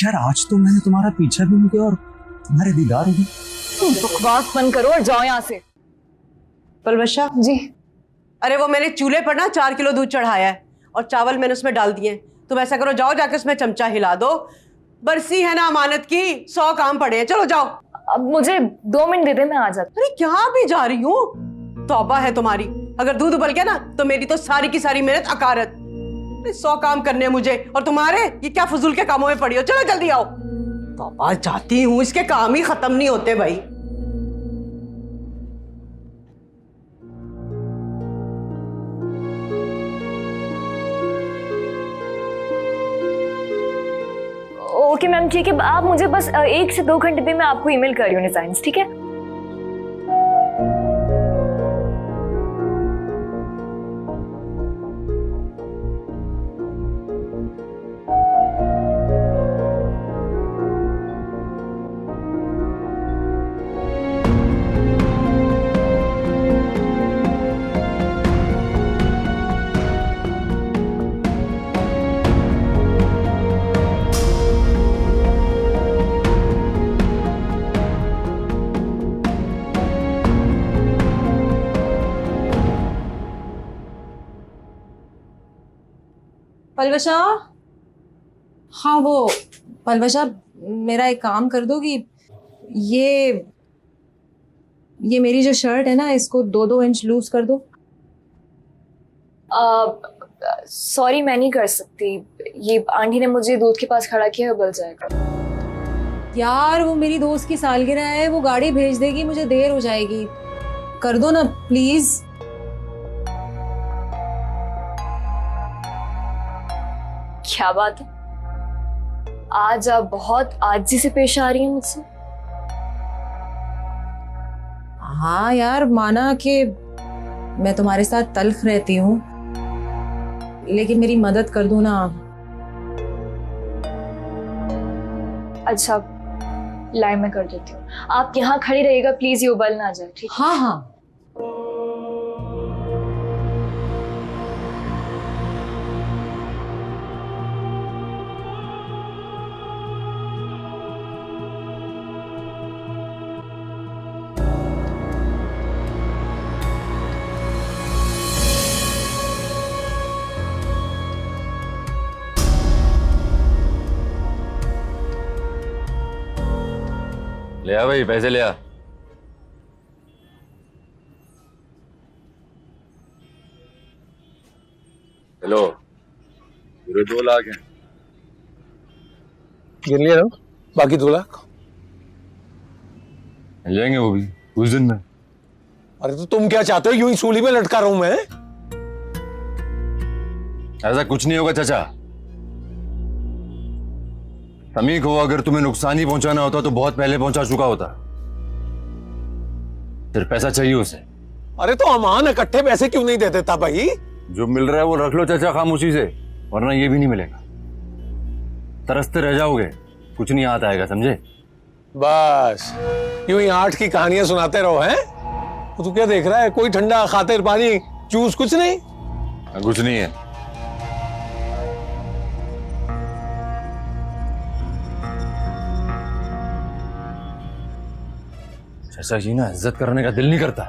यार आज तो मैंने तुम्हारा पीछा भी नहीं किया और तुम्हारे दीदार हो गए। बकवास बंद करो और जाओ यहाँ से। पलवशा जी। अरे वो मैंने चूल्हे पर ना 4 किलो दूध चढ़ाया है और चावल मैंने उसमें डाल दिए। तुम ऐसा करो, जाओ जाके उसमें चमचा हिला दो। बरसी है ना अमानत की, 100 काम पड़े हैं। चलो जाओ। अब मुझे 2 मिनट दे दे, मैं आ जाती। अरे क्या भी जा रही हूँ, तौबा है तुम्हारी। अगर दूध उबल गया ना तो मेरी तो सारी की सारी मेहनत अकारत। 100 काम करने हैं मुझे और तुम्हारे ये क्या फजूल के कामों में पड़ी हो। चलो जल्दी आओ। तौबा, जाती हूँ, इसके काम ही खत्म नहीं होते भाई। ओके मैम, ठीक है। आप मुझे बस 1 से 2 घंटे दें, मैं आपको ईमेल कर रही हूँ डिजाइन्स, ठीक है? पलवशा, हाँ वो पलवशा, मेरा एक काम कर दो कि ये मेरी जो शर्ट है ना, इसको 2-2 इंच लूज कर दो। सॉरी, मैं नहीं कर सकती। ये आंटी ने मुझे दूध के पास खड़ा किया है, उबल जाएगा। यार वो मेरी दोस्त की सालगिरह है, वो गाड़ी भेज देगी, मुझे देर हो जाएगी। कर दो ना प्लीज। क्या बात है, आज आप बहुत आजी से पेश आ रही हैं मुझसे। हाँ यार, माना कि मैं तुम्हारे साथ तल्ख रहती हूँ, लेकिन मेरी मदद कर दो ना। अच्छा लाइव में कर देती हूँ, आप यहाँ खड़ी रहिएगा प्लीज, ये उबल ना जाए, ठीक? हाँ हाँ। ले आ भाई, पैसे ले आ। हेलो, पूरे 2 लाख हैं। गिन लिया ना, बाकी 2 लाख मिल जाएंगे वो भी कुछ दिन में। अरे तो तुम क्या चाहते हो, यूं ही सूली में लटका रहा हूं मैं? ऐसा कुछ नहीं होगा चाचा। समीक हो, अगर तुम्हें नुकसान ही पहुंचाना होता तो बहुत पहले पहुंचा चुका होता। सिर्फ पैसा चाहिए उसे। अरे तो अमान इकट्ठे पैसे क्यों नहीं दे देता भाई? जो मिल रहा है वो रख लो चाचा खामोशी से, वरना ये भी नहीं मिलेगा। तरसते रह जाओगे, कुछ नहीं हाथ आएगा, समझे? बस यूं ही 8 की कहानियां सुनाते रहो। हैं तो तू क्या देख रहा है? कोई ठंडा खातिर पानी जूस कुछ नहीं? कुछ नहीं है। चाचा जी ना इज्जत करने का दिल नहीं करता।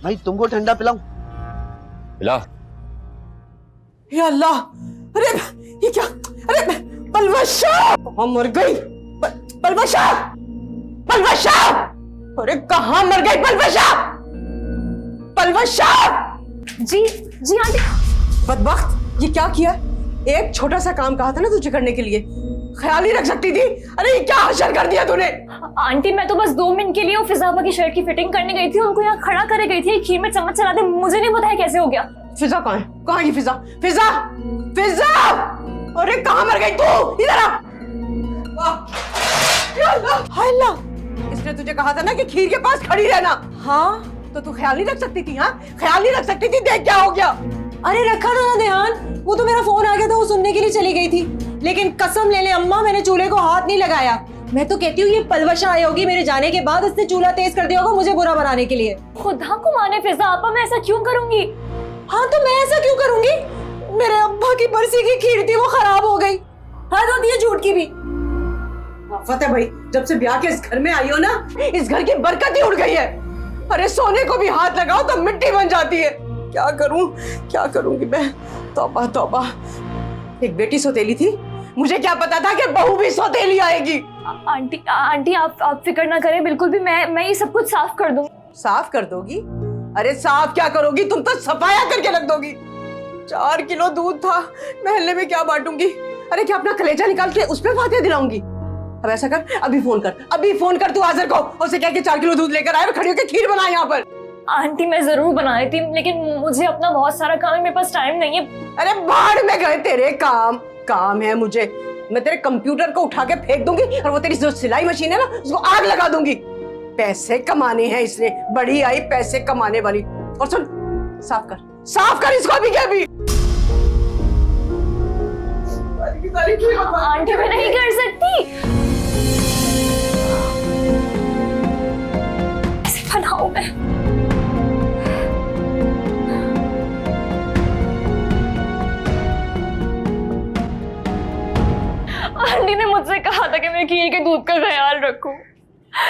भाई तुमको ठंडा पिलाऊं? पिला। या अल्लाह, अरे ये क्या? अरे पलवशा, कहाँ मर गई? पलवशा, पलवशा, अरे कहाँ मर गई पलवशा? पलवशा! जी जी आंटी। बदबख्त, ये क्या किया? एक छोटा सा काम कहा था ना तुझे करने के लिए, ख्याल ही रख सकती थी। अरे ये क्या हशर कर दिया तूने? आंटी मैं तो बस 2 मिनट के लिए वो फिजाबा की शर्ट की फिटिंग करने गई थी, उनको यहाँ खड़ा करे गई थी। खीर में चम्मच चला दे, मुझे नहीं पता है कैसे हो गया। फिजा कहाँ है? कहाँ है फिजा? फिजा, फिजा! अरे कहाँ मर गई तू? इधर आ। हाय अल्लाह, इसने तुझे कहा था ना कि खीर के पास खड़ी रहना। हाँ तो तू ख्याल नहीं रख सकती थी? हाँ ख्याल नहीं रख सकती थी? देख क्या हो गया। अरे रखा था ना ध्यान, वो तो मेरा फोन आ गया था, वो सुनने के लिए चली गई थी। लेकिन कसम ले ले अम्मा, मैंने चूल्हे को हाथ नहीं लगाया। मैं तो कहती हूँ ये पलवशा आई होगी मेरे जाने के बाद, इसने चूल्हा तेज कर दिया होगा मुझे बुरा बनाने के लिए। खुदा को माने फिजा आपा, मैं ऐसा क्यों करूंगी? हाँ तो मैं ऐसा क्यों करूंगी? मेरे अब्बा की बरसी की खीर थी, वो खराब हो गई। हद होती है झूठ की भी। फतेह भाई, जब से ब्याह के इस घर में आई हो ना, इस घर की बरकत ही उड़ गई है। अरे सोने को भी हाथ लगाओ तो मिट्टी बन जाती है। क्या करूं, क्या करूंगी मैं? तौबा तौबा। एक बेटी सौतेली थी, मुझे क्या पता था कि बहू भी सौतेली आएगी। आंटी आप फिक्र ना करें बिल्कुल भी, मैं ये सब कुछ साफ कर दूँ। साफ कर दोगी? अरे साफ क्या करोगी, तुम तो सफाया करके रख दोगी। 4 किलो दूध था, महल्ले में क्या बांटूंगी? अरे क्या अपना कलेजा निकाल के उस पर फातिहा दिलाऊंगी? अब ऐसा कर, अभी फोन कर तू आज़र को, उसे कह के 4 किलो दूध लेकर आए और खड़ी होकर खीर बनाए यहाँ पर। आंटी मैं जरूर बना देती, लेकिन मुझे अपना बहुत सारा काम है, मेरे पास टाइम नहीं है। अरे भाड़ में गए तेरे काम है मुझे। मैं तेरे कंप्यूटर को उठा के फेंक दूंगी और वो तेरी जो सिलाई मशीन है ना, उसको आग लगा दूंगी। पैसे कमाने हैं इसने, बड़ी आई पैसे कमाने वाली। और सुन, साफ कर इसको अभी के अभी। आंटी मैं नहीं कर सकती, ऐसे बनाऊं मैं। आंटी ने मुझसे कहा था कि मैं खीर के दूध का ख्याल रखूं,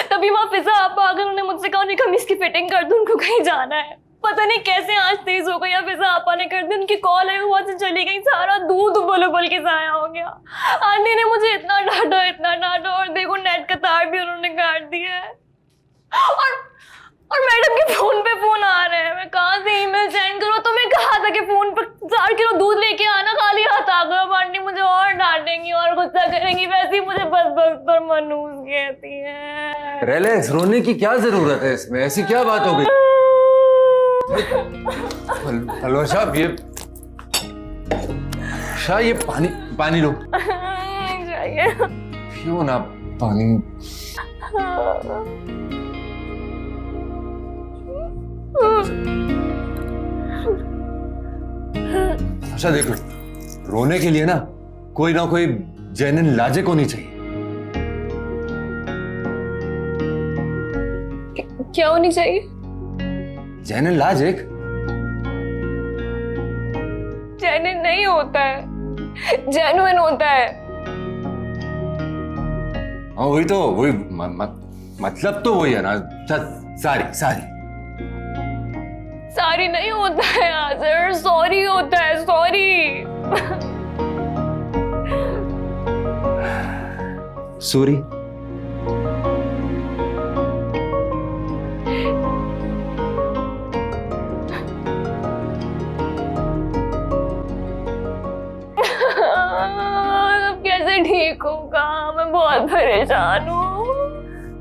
तभी वहाँ फिजा आप आकर उन्होंने मुझसे कहा उन्हें कमीज की फिटिंग कर दूं, उनको कहीं जाना है। पता नहीं कैसे आज तेज हो गई, या फिजा आपा ने कर दी, उनकी कॉल आई, वहां से चली गई, सारा दूध उबल के जाया हो गया। आंटी ने मुझे इतना डांटा, और देखो नेट का तार भी उन्होंने काट दिया है। और मैडम के फोन पे फोन आ रहे हैं, मैं कहाँ से ईमेल सेंड करूँ? तो मैं कहा था कि फोन पर 4 किलो दूध लेके आना, खाली हाथ आ गए। आंटी मुझे और डांटेंगी और गुस्सा करेंगी, वैसे ही मुझे बस पर मनूस कहती है। रिलैक्स, रोने की क्या जरूरत है इसमें? ऐसी क्या बात हो गई? हलवा साहब, ये पानी लो। चाहिए क्यों ना पानी? अच्छा देखो, रोने के लिए ना कोई जेन्युइन लॉजिक होनी चाहिए। क्या होनी चाहिए? Genuine logic. जेन्युइन नहीं होता है, जेन्युइन होता है। हाँ वही मतलब तो वही है ना। सॉरी नहीं होता है आज़र, सॉरी होता है, सॉरी। सूरी, अब कैसे ठीक होगा? मैं बहुत परेशान हूँ,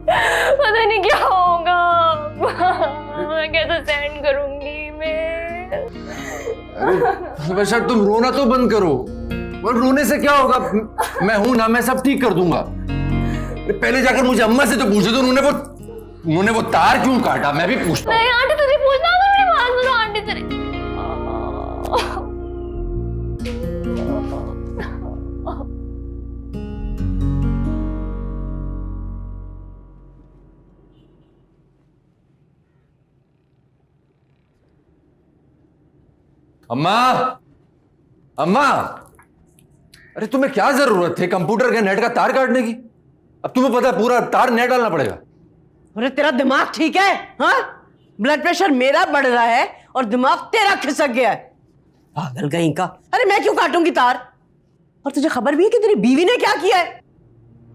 पता नहीं क्या होगा। मैं कैसे सेंड करूंगी मैं? अरे बच्चा, तुम रोना तो बंद करो। और रोने से क्या होगा? मैं हूं ना, मैं सब ठीक कर दूंगा। पहले जाकर मुझे अम्मा से तो पूछे तो उन्होंने वो तार क्यों काटा, मैं भी पूछता हूँ। नहीं आंटी, तुझे पूछना होगा, मेरी बात सुनो आंटी तेरे। अम्मा, अरे तुम्हें क्या जरूरत थी कंप्यूटर के नेट का तार काटने की? अब तुम्हें पता है पूरा तार नेट डालना पड़ेगा। अरे तेरा दिमाग ठीक है? हाँ, ब्लड प्रेशर मेरा बढ़ रहा है और दिमाग तेरा खिसक गया है। पागल कहीं का। अरे मैं क्यों काटूंगी तार? और तुझे खबर भी है कि तेरी बीवी ने क्या किया है?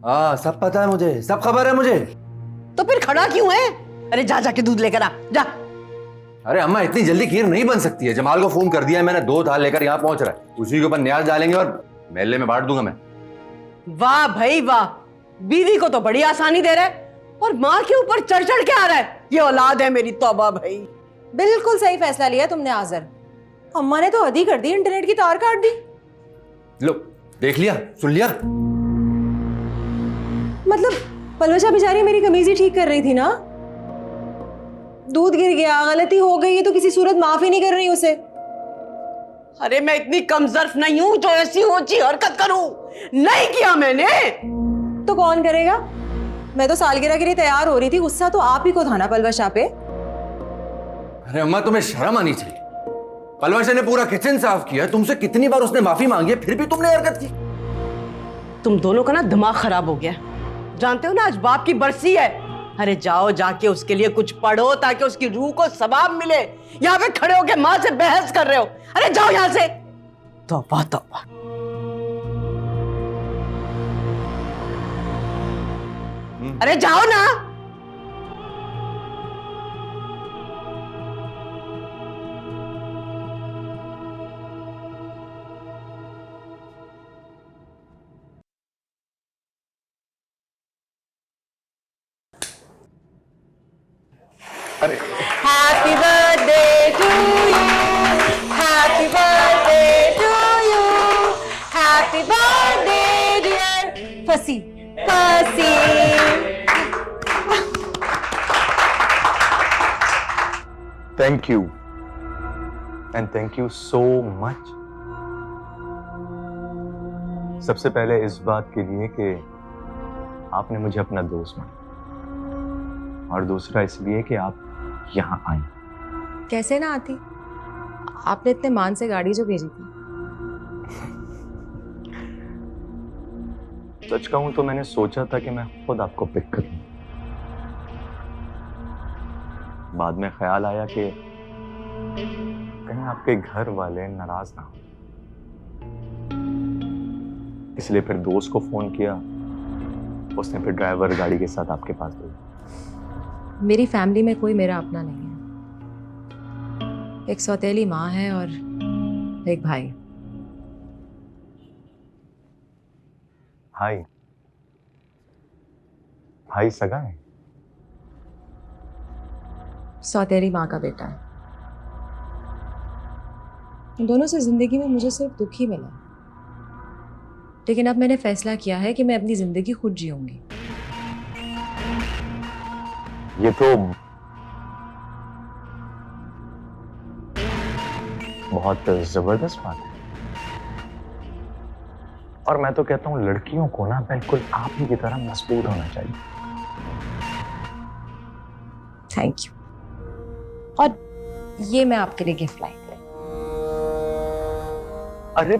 हाँ, सब पता है मुझे, सब खबर है मुझे। तो फिर खड़ा क्यों है? अरे जाके दूध लेकर आ, जा। अरे अम्मा, इतनी जल्दी खीर नहीं बन सकती है। जमाल को फोन कर दिया है मैंने, 2 थाल लेकर यहाँ पहुंच रहा है। उसी के ऊपर न्याज डालेंगे और मेले में बांट दूंगा मैं। वाह भाई वाह, बीवी को तो बड़ी आसानी दे रहा है और माँ के ऊपर चढ़ के आ रहा है। ये औलाद है मेरी, तौबा भाई। बिल्कुल सही फैसला लिया तुमने आज़र। अम्मा ने तो हद ही कर दी, इंटरनेट की तार काट दी। लो, देख लिया, सुन लिया। मतलब पलवशा बेचारी मेरी कमीज ही ठीक कर रही थी ना, दूध गिर गया, गलती हो गई है तो किसी सूरत माफी नहीं कर रही उसे। अरे मैं इतनी कमजोर नहीं हूं जो ऐसी ऊंची हरकत करूं। नहीं किया मैंने तो कौन करेगा? मैं तो सालगिरह के लिए तैयार हो रही थी, गुस्सा तो आप ही को था ना पलवशा पे। अरे अम्मा, तुम्हें शर्म आनी चाहिए। पलवशा ने पूरा किचन साफ किया, तुमसे कितनी बार उसने माफी मांगी है, फिर भी तुमने हरकत की। तुम दोनों का ना दिमाग खराब हो गया। जानते हो ना आज बाप की बरसी है। अरे जाओ जाके उसके लिए कुछ पढ़ो ताकि उसकी रूह को सवाब मिले। यहाँ पे खड़े होके माँ से बहस कर रहे हो। अरे जाओ यहाँ से। तौबा तौबा। अरे जाओ ना। Happy birthday to you. Happy birthday to you. Happy birthday dear फसी फसी। Thank you and thank you so much. सबसे पहले इस बात के लिए कि आपने मुझे अपना दोस्त माना, और दूसरा इसलिए कि आप यहाँ आई। कैसे ना आती, आपने इतने मान से गाड़ी जो भेजी थी। सच कहूं तो मैंने सोचा था कि मैं खुद आपको पिक करूं। बाद में ख्याल आया कि कहीं आपके घर वाले नाराज ना हो, इसलिए फिर दोस्त को फोन किया। उसने फिर ड्राइवर गाड़ी के साथ आपके पास भेजा। मेरी फैमिली में कोई मेरा अपना नहीं है। एक सौतेली माँ है और एक भाई। भाई सगा है? सौतेली माँ का बेटा है। इन दोनों से जिंदगी में मुझे सिर्फ दुख ही मिला, लेकिन अब मैंने फैसला किया है कि मैं अपनी जिंदगी खुद जीऊंगी। ये तो बहुत जबरदस्त बात है, और मैं तो कहता हूं लड़कियों को ना बिल्कुल आप ही की तरह मजबूत होना चाहिए। Thank you. और ये मैं आपके लिए गिफ्ट लाई। अरे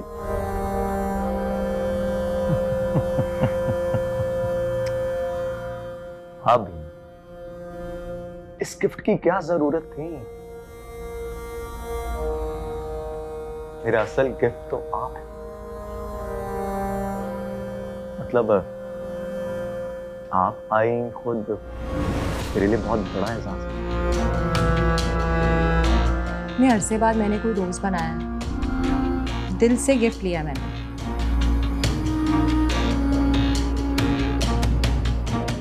भाभी, इस गिफ्ट की क्या जरूरत थी? मेरा असल गिफ्ट तो आप है। मतलब आप आई खुद, मेरे लिए बहुत बड़ा एहसास है। इतने अरसे बाद मैंने कोई दोस्त बनाया, दिल से गिफ्ट लिया मैंने।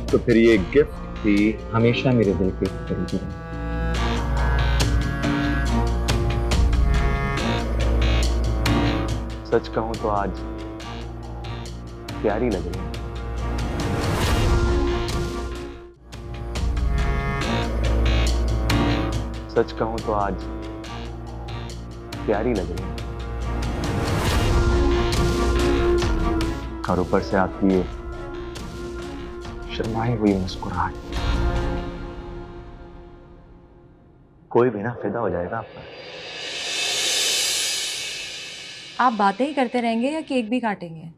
तो फिर ये गिफ्ट भी हमेशा मेरे दिल के करीब रहे। सच कहूं तो आज प्यारी लग रही है। सच कहूं तो आज प्यारी लग रही है। और ऊपर से आपकी ये शर्माई हुई मुस्कुराहट, कोई भी ना फिदा हो जाएगा आप पर। आप बातें ही करते रहेंगे या केक भी काटेंगे?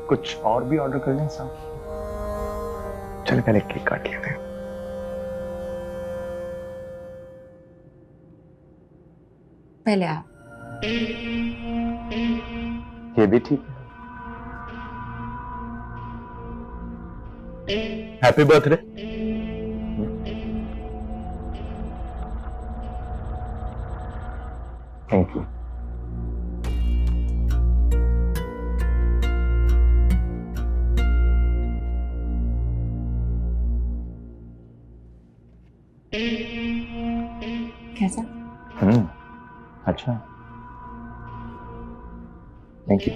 कुछ और भी ऑर्डर कर लें साहब? चल पहले केक काट लेते हैं। पहले आप। ये भी ठीक है। Happy birthday. Thank you. कैसा? अच्छा, थैंक यू।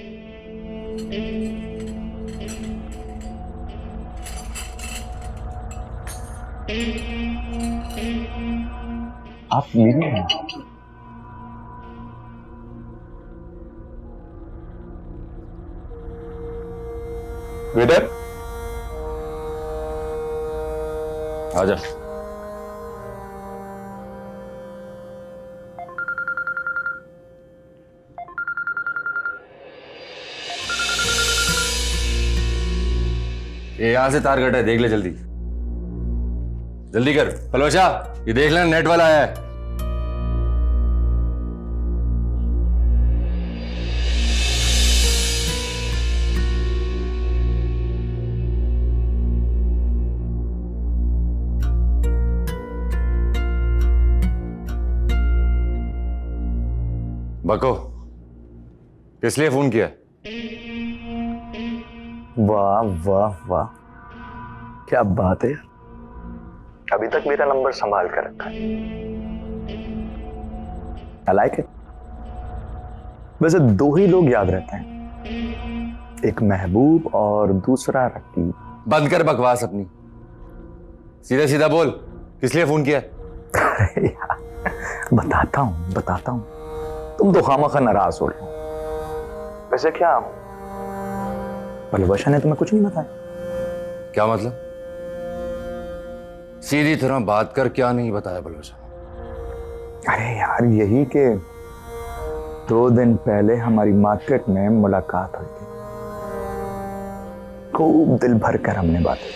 आप मेरी हैं? वेटर, आजा। ये यहाँ से तार कटा है, देख ले जल्दी। जल्दी कर पलवशा, ये देख लेना नेट वाला आया है। बको, किस लिए फोन किया? वाह वाह वाह, क्या बात है। अभी तक मेरा नंबर संभाल कर रखा है। I like it. वैसे दो ही लोग याद रहते हैं, एक महबूब और दूसरा रकीब। बंद कर बकवास अपनी, सीधा सीधा बोल, किस लिए फोन किया? अरे यार, बताता हूं। तुम तो खामखा नाराज हो रहे हो। वैसे क्या पलवशा ने तुम्हें कुछ नहीं बताया? क्या मतलब? सीधी तरह बात कर, क्या नहीं बताया पलवशा? अरे यार, यही कि 2 दिन पहले हमारी मार्केट में मुलाकात हुई थी। खूब दिल भर कर हमने बातें की।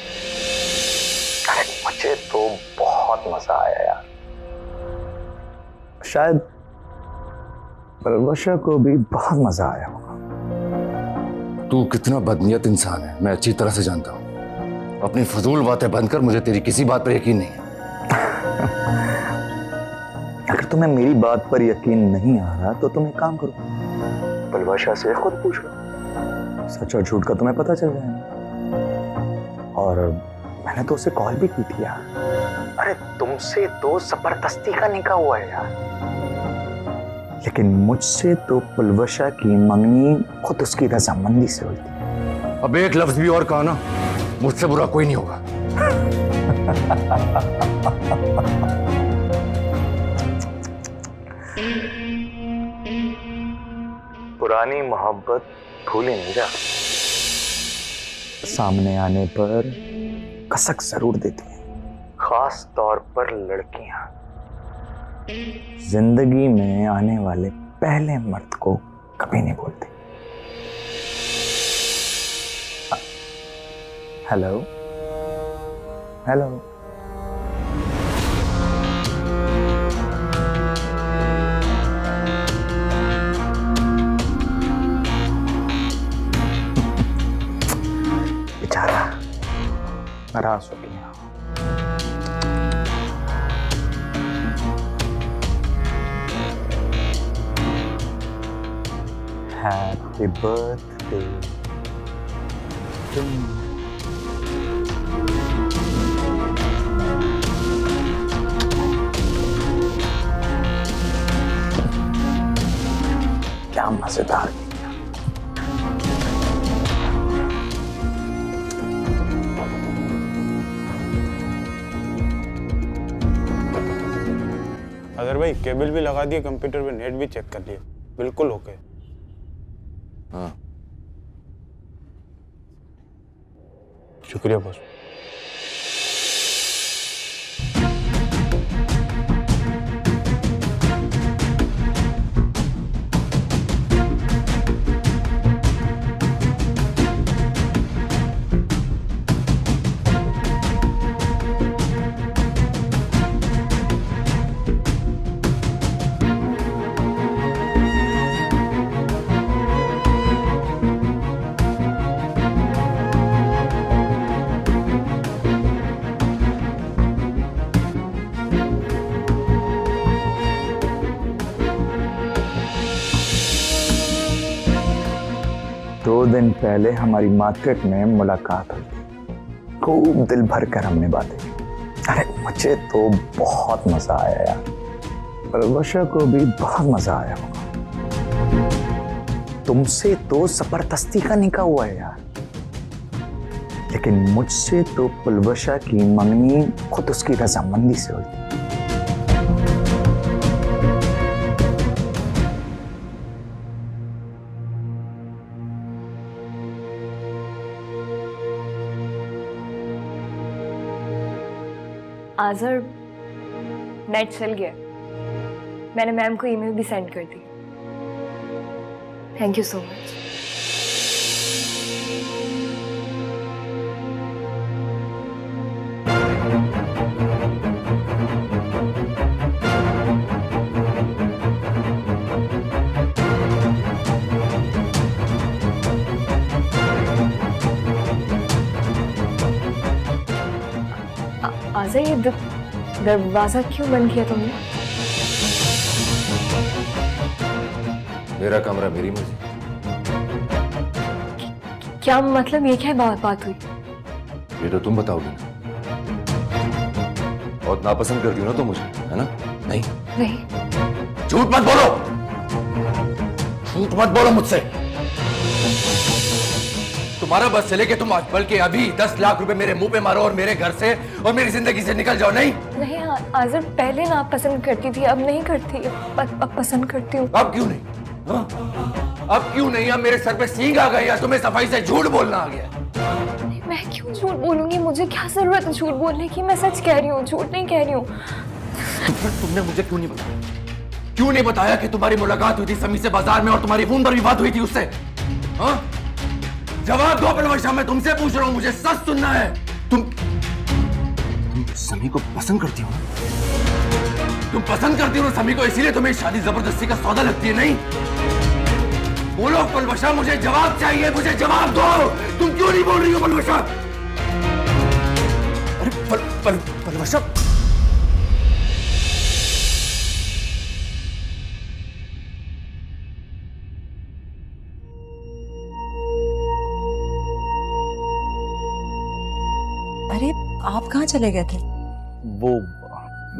अरे मुझे तो बहुत मजा आया यार। शायद पलवशा को भी बहुत मजा आया होगा। तू कितना बदनीयत इंसान है मैं अच्छी तरह से जानता हूं। अपनी फजूल बातें बंद कर, मुझे तेरी किसी बात पर यकीन नहीं है। अगर तुम्हें मेरी बात पर यकीन नहीं आ रहा तो तुम एक काम करो, पलवशा से खुद पूछ लो। सच और झूठ का तुम्हें पता चल जाएगा। और मैंने तो उसे कॉल भी की थी यार। अरे तुमसे तो जबरदस्ती का निकाह हुआ है यार, लेकिन मुझसे तो पलवशा की मंगनी खुद उसकी रजामंदी से हुई थी। अब एक लफ्ज भी और कहा ना, मुझसे बुरा कोई नहीं होगा। पुरानी मोहब्बत भूले नहीं जा, सामने आने पर कसक जरूर देती है, खास तौर पर लड़कियां। जिंदगी में आने वाले पहले मर्द को कभी नहीं भूलती। हेलो हेलो, बेचारा नाराज हो गया। Happy birthday to me. क्या मजेदार। अगर भाई केबल भी लगा दिए, कंप्यूटर पे नेट भी चेक कर लिए, बिल्कुल ओके। हाँ, शुक्रिया बॉस। दो दिन पहले हमारी मार्केट में मुलाकात हुई थी। खूब दिल भर कर हमने बातें की। अरे मुझे तो बहुत मजा आया यार, पलवशा को भी बहुत मजा आया होगा। तुमसे तो जबरदस्ती का निकाह हुआ है यार, लेकिन मुझसे तो पलवशा की मंगनी खुद उसकी रजामंदी से हुई थी। आजर, नेट चल गया। मैंने मैम को ईमेल भी सेंड कर दी। Thank you so much. दरवाजा क्यों बंद किया तुमने? मेरा कमरा, मेरी मर्जी। क्या मतलब, ये क्या बात हुई? ये तो तुम बताओगी ना। बहुत नापसंद करती हो ना तुम मुझे, है ना? नहीं नहीं, झूठ मत बोलो, झूठ मत बोलो मुझसे। तुम्हारा बस चले कि तुम आज बल्कि अभी 10 लाख रुपए मेरे मुंह पे मारो और मेरे घर से और मेरी जिंदगी से निकल जाओ। नहीं नहीं आज़िम, पहले ना पसंद करती थी, अब नहीं करती, अब पसंद करती हूँ। अब क्यों नहीं? हाँ? अब क्यों नहीं? अब मेरे सर पे सींग आ गई या तुम्हें सफाई से झूठ बोलना आ गया? मैं क्यों झूठ बोलूंगी? मुझे क्या जरूरत है झूठ बोलने की? मैं सच कह रही हूँ, झूठ नहीं कह रही हूँ। तुमने मुझे क्यों नहीं बताया? क्यों नहीं बताया कि तुम्हारी मुलाकात हुई थी समी से बाजार में और तुम्हारी फोन पर भी बात हुई थी उससे? हाँ? जवाब दो पलवशा, मैं तुमसे पूछ रहा हूं, मुझे सच सुनना है। तुम समी को पसंद करती हो? तुम पसंद करती हो समी को, इसीलिए तुम्हें शादी जबरदस्ती का सौदा लगती है? नहीं बोलो पलवशा, मुझे जवाब चाहिए, मुझे जवाब दो। तुम क्यों नहीं बोल रही हो पलवशा? अरे पलवशा, अरे आप कहाँ चले गए थे? वो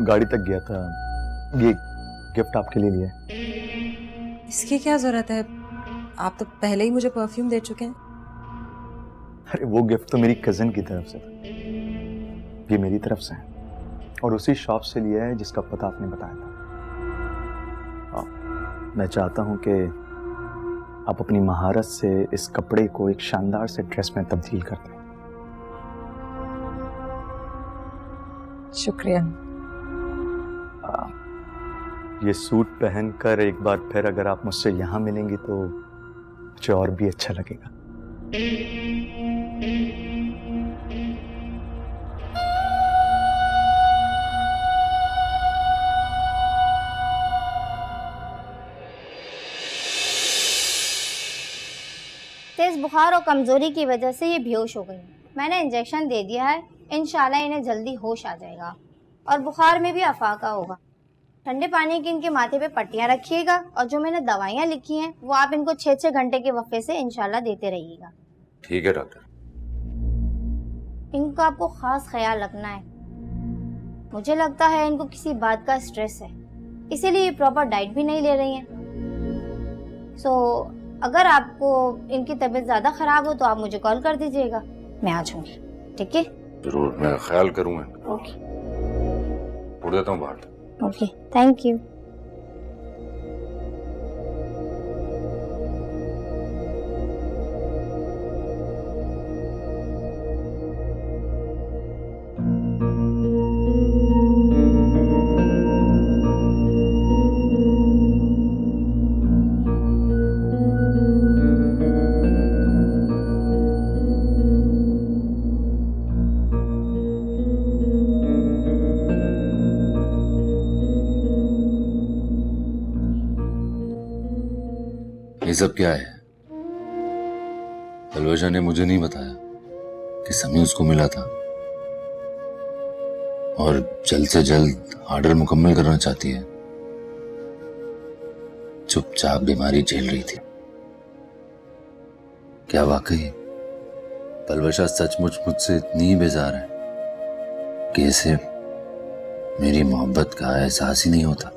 गाड़ी तक गया था, ये गिफ्ट आपके लिए लिया है। इसकी क्या जरूरत है? आप तो पहले ही मुझे परफ्यूम दे चुके हैं। अरे वो गिफ्ट तो मेरी कजन की तरफ से था, ये मेरी तरफ से है और उसी शॉप से लिया है जिसका पता आपने बताया था। मैं चाहता हूं कि आप अपनी महारत से इस कपड़े को एक शानदार से ड्रेस में तब्दील कर दें। शुक्रिया। ये सूट पहनकर एक बार फिर अगर आप मुझसे यहाँ मिलेंगी तो मुझे और भी अच्छा लगेगा। तेज बुखार और कमजोरी की वजह से ये बेहोश हो गई। मैंने इंजेक्शन दे दिया है, इंशाल्लाह इन्हें जल्दी होश आ जाएगा और बुखार में भी अफाका होगा। ठंडे पानी की इनके माथे पे पट्टियां रखिएगा और जो मैंने दवाइयाँ लिखी हैं वो आप इनको 6-6 घंटे के वक्फे से इंशाल्लाह देते रहिएगा। ठीक है डॉक्टर। इनका आपको खास ख्याल रखना है। मुझे लगता है इनको किसी बात का स्ट्रेस है, इसीलिए ये प्रॉपर डाइट भी नहीं ले रही हैं। सो अगर आपको इनकी तबीयत ज्यादा खराब हो तो आप मुझे कॉल कर दीजिएगा, मैं आ जाऊंगी। ठीक है? जरूर, मैं ख्याल करूंगा। ओके, छोड़ देता हूँ बाहर। Okay, thank you. ये सब क्या है? पलवशा ने मुझे नहीं बताया कि समी उसको मिला था और जल्द से जल्द ऑर्डर मुकम्मल करना चाहती है। चुपचाप बीमारी झेल रही थी। क्या वाकई पलवशा सचमुच मुझसे इतनी बेजार है कि इसे मेरी मोहब्बत का एहसास ही नहीं होता?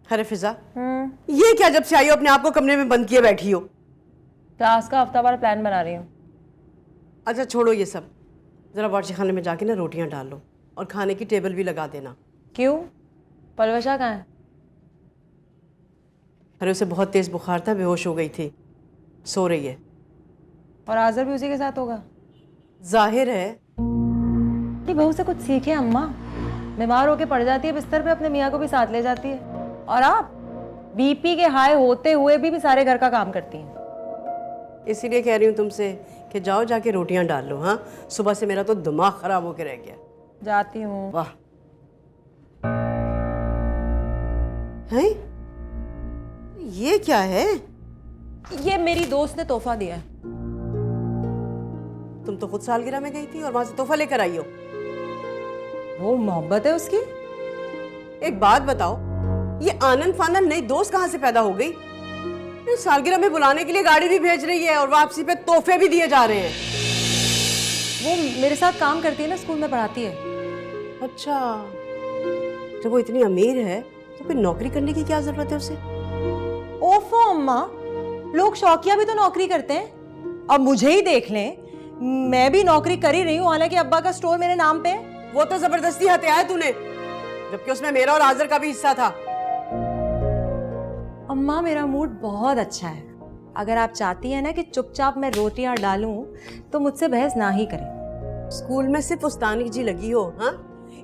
अरे फिजा, ये क्या जब से आई हो अपने आप को कमरे में बंद किए बैठी हो? क्लास का हफ्तावार प्लान बना रही हूँ। अच्छा छोड़ो ये सब, जरा बावर्ची खाने में जाके ना रोटियां डाल लो और खाने की टेबल भी लगा देना। क्यों? पलवशा कहाँ है? अरे उसे बहुत तेज बुखार था, बेहोश हो गई थी, सो रही है। और आजर भी उसी के साथ होगा? जाहिर है। कि बहू से कुछ सीखे अम्मा, बीमार होके पड़ जाती है बिस्तर पे, अपने मियाँ को भी साथ ले जाती है, और आप बीपी के हाई होते हुए भी सारे घर का काम करती हैं। इसीलिए कह रही हूँ तुमसे कि जाओ जाके रोटियां डाल लो। हाँ, सुबह से मेरा तो दिमाग खराब होके रह गया। जाती हूँ। वाह, हैं? ये क्या है? ये मेरी दोस्त ने तोहफा दिया है। तुम तो खुद सालगिरह में गई थी और वहां से तोहफा लेकर आई हो। वो मोहब्बत है उसकी। एक बात बताओ, ये आनंद फानंद नई दोस्त कहाँ से पैदा हो गई? ये सालगिरह में बुलाने के लिए गाड़ी भी भेज रही है और वापसी पे तोहफे भी दिए जा रहे हैं। वो मेरे साथ काम करती है ना, स्कूल में पढ़ाती है। अच्छा, जब वो इतनी अमीर है तो फिर नौकरी करने की क्या जरूरत है उसे? ओफो अम्मा, लोग शौकिया भी तो नौकरी करते हैं। अब मुझे ही देख लें, मैं भी नौकरी कर ही रही हूँ, हालांकि अब्बा का स्टोर मेरे नाम पे है। वो तो जबरदस्ती हत्या है तूने, जबकि उसमें मेरा और आजर का भी हिस्सा था। अम्मा मेरा मूड बहुत अच्छा है, अगर आप चाहती हैं ना कि चुपचाप मैं रोटियां डालूं तो मुझसे बहस ना ही करें। स्कूल में सिर्फ उस्तानी जी लगी हो, हाँ?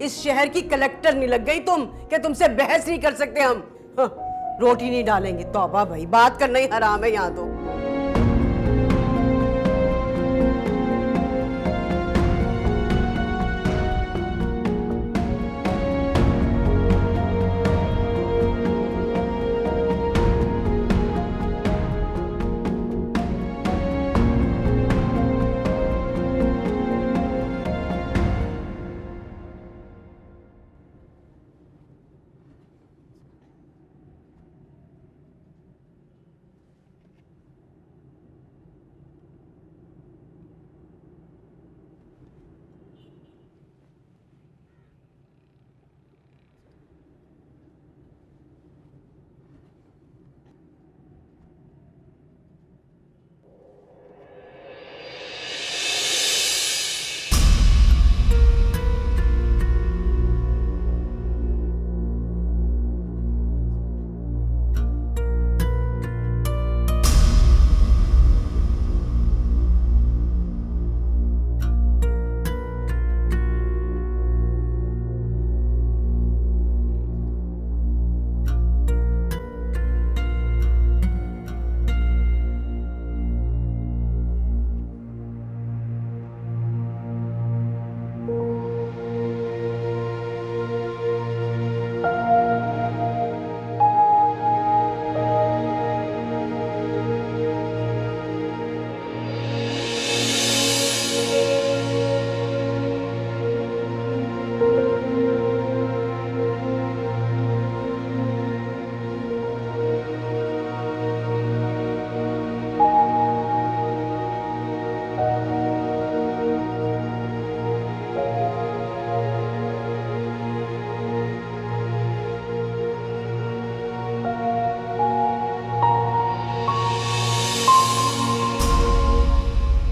इस शहर की कलेक्टर नहीं लग गई तुम कि तुमसे बहस नहीं कर सकते हम? हाँ, रोटी नहीं डालेंगी? तौबा भाई, बात करना ही हराम है यहाँ तो।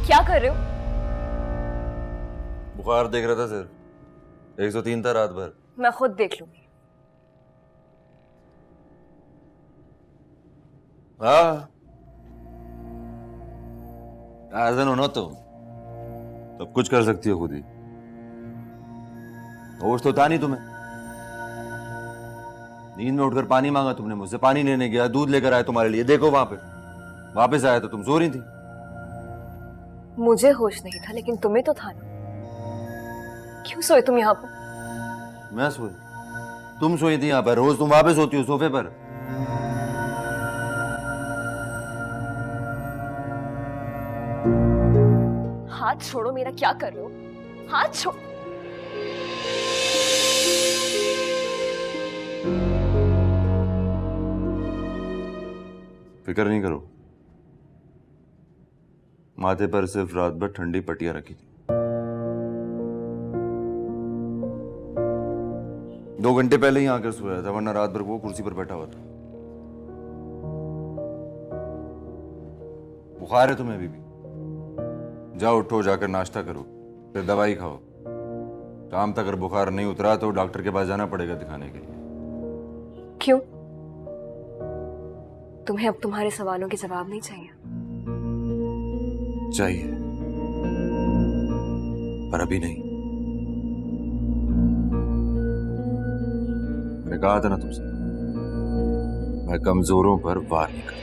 क्या कर रहे हो? बुखार देख रहा था सर, 103 था रात भर। मैं खुद देख लूंगी। हाँ, आजन हो ना तो सब कुछ कर सकती हो खुद ही। होश तो था नहीं तुम्हें। नींद में उठकर पानी मांगा तुमने मुझसे, पानी लेने गया, दूध लेकर आया तुम्हारे लिए, देखो वहां पे वापस आया तो तुम सो रही थी। मुझे होश नहीं था, लेकिन तुम्हें तो था ना। क्यों सोए तुम यहाँ पर? मैं सोई? तुम सोई थी यहाँ पर, रोज तुम वापस सोती हो सोफे पर। हाथ छोड़ो मेरा, क्या कर रहे हो? हाथ छोड़ो। फिक्र नहीं करो, माथे पर सिर्फ रात भर ठंडी पट्टियां रखी थी। 2 घंटे पहले ही आकर सोया था, वरना रात भर वो कुर्सी पर बैठा हुआ था। बुखार है तुम्हें अभी भी? जाओ उठो, जाकर नाश्ता करो, फिर दवाई खाओ। शाम तक अगर बुखार नहीं उतरा तो डॉक्टर के पास जाना पड़ेगा दिखाने के लिए। क्यों? तुम्हें अब तुम्हारे सवालों के जवाब नहीं चाहिए? चाहिए, पर अभी नहीं। मैंने कहा था ना तुमसे, मैं कमजोरों पर वार नहीं करता।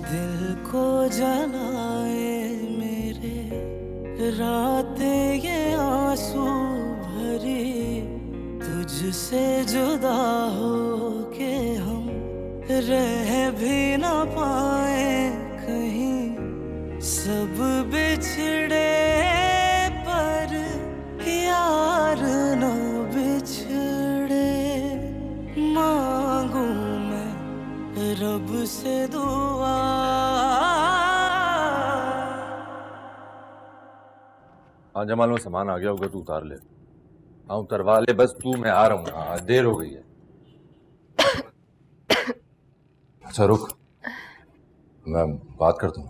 दिल को जलाए मेरे रातें ये आंसू भरी, तुझसे जुदा हो के हम रह भी ना पाए कहीं, सब बिछड़े पर यार न बिछड़े, मांगू मैं रब से दुआ। हाँ जमाल, में सामान आ गया होगा, तू उतार ले। हाँ उतरवा ले बस तू, मैं आ रहा हूँ। हाँ देर हो गई है। अच्छा रुक, मैं बात करता हूँ।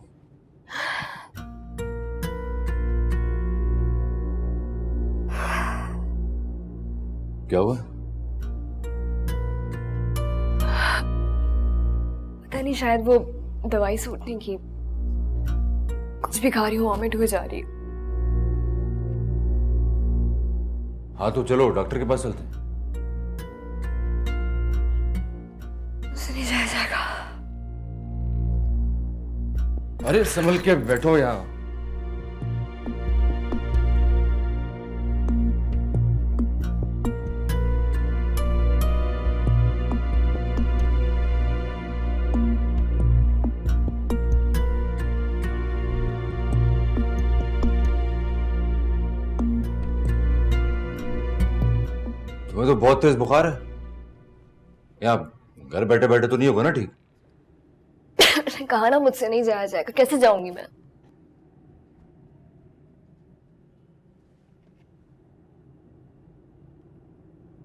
क्या हुआ? पता नहीं, शायद वो दवाई सूट नहीं की, कुछ भी खा रही हूँ, वॉमिट हुए जा रही हूँ। हाँ तो चलो डॉक्टर के पास चलते हैं। उससे नहीं जाया जाएगा। अरे संभल के बैठो यहाँ। तुम्हें तो बहुत तेज बुखार है। यहाँ घर बैठे बैठे तो नहीं होगा ना ठीक? कहा ना मुझसे नहीं जाया जाएगा, कैसे जाऊंगी मैं?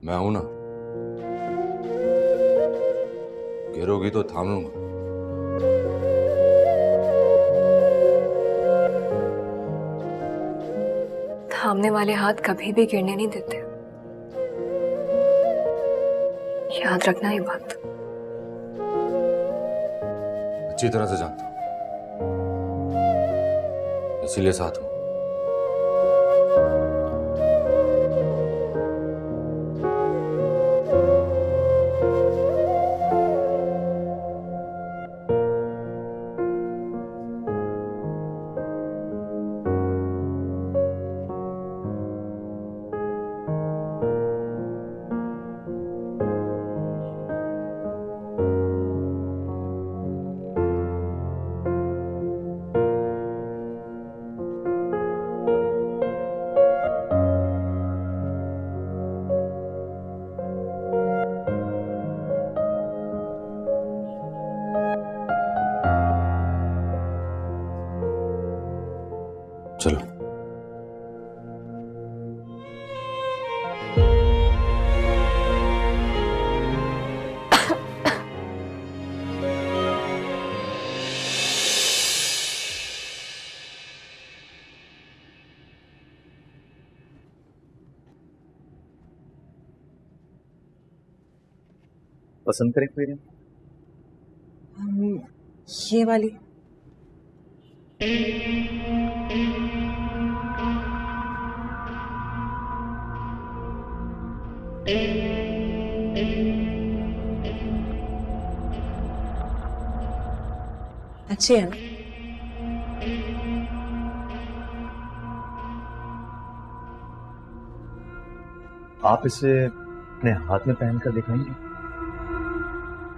मैं हूं ना, गिरोगी तो थाम लूंगा। थामने वाले हाथ कभी भी गिरने नहीं देते, याद रखना ये बात। अच्छी तरह से जानता हूं, इसीलिए साथ हूं। चलो पसंद करें कोई? ये वाली। अच्छी है ना? आप इसे अपने हाथ में पहनकर दिखाएंगे?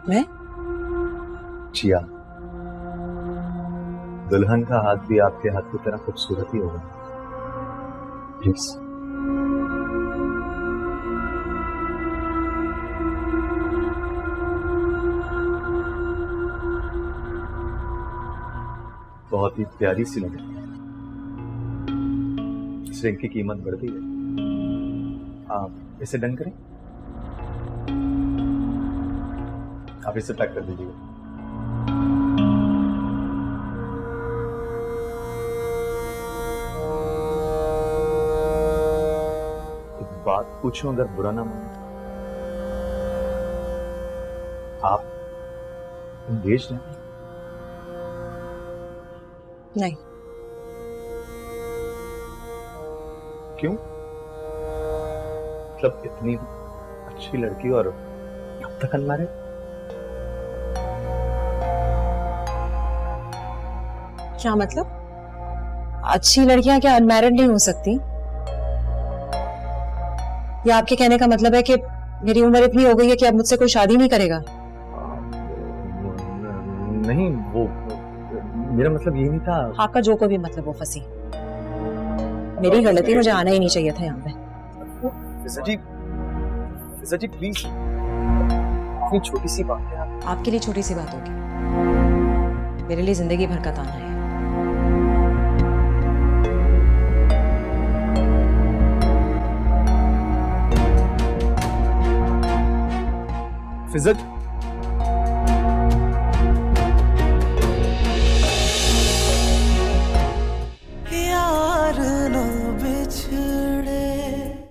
मैं? जी हाँ, दुल्हन का हाथ भी आपके हाथ की तरह खूबसूरत ही होगा। प्लीज। बहुत ही प्यारी सी लग रही है। इस रिंग की कीमत बढ़ गई है। आप इसे डन करें। आप इसे पैक कर दीजिएगा। एक बात पूछूं अगर बुरा ना माने, आप इंगेज्ड हैं? नहीं। क्यों? मतलब इतनी अच्छी लड़की और अब तक अनमैरिड? क्या मतलब? अच्छी लड़कियां क्या अनमैरिड नहीं हो सकती? या आपके कहने का मतलब है कि मेरी उम्र इतनी हो गई है कि अब मुझसे कोई शादी नहीं करेगा? नहीं, वो मेरा मतलब ये नहीं था। आपका जो कोई भी मतलब वो फंसी। मेरी गलती, मुझे आना ही नहीं चाहिए था यहाँ पे। फिजा जी प्लीज, इतनी छोटी सी बात है। आपके लिए छोटी सी बात होगी, मेरे लिए जिंदगी भर का ताना है। फिजा